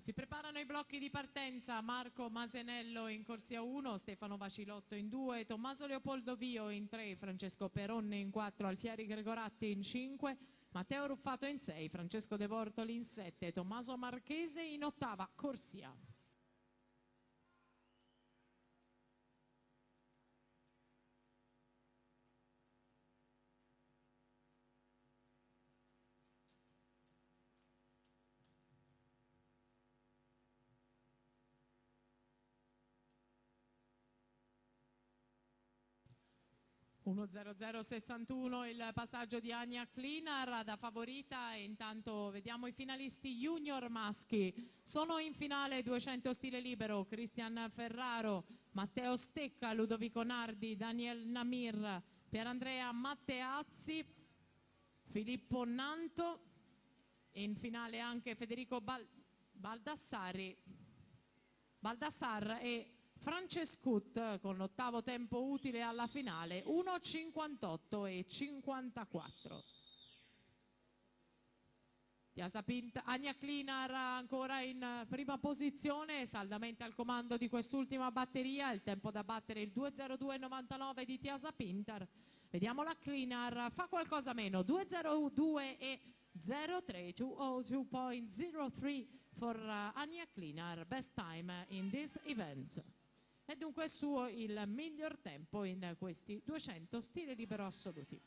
Si preparano i blocchi di partenza: Marco Masenello in corsia 1, Stefano Vacilotto in 2, Tommaso Leopoldo Vio in 3, Francesco Peronne in 4, Alfieri Gregoratti in 5, Matteo Ruffato in 6, Francesco De Bortoli in 7, Tommaso Marchese in 8ª corsia. (1:00:61) il passaggio di Ania Klinar da favorita, e intanto vediamo i finalisti junior maschi. Sono in finale 200 stile libero: Cristian Ferraro, Matteo Stecca, Ludovico Nardi, Daniel Namir, Pierandrea Matteazzi, Filippo Nanto, e in finale anche Federico Baldassar e Francescut con l'8º tempo utile alla finale, 1:58:54. Ania Klinar ancora in prima posizione, saldamente al comando di quest'ultima batteria. Il tempo da battere il 2:02:99 di Tiasa Pintar. Vediamo la Klinar, fa qualcosa meno, 2:02:03, 2:02.03 for Ania Klinar, best time in this event. E dunque suo il miglior tempo in questi 200 stile libero assoluti.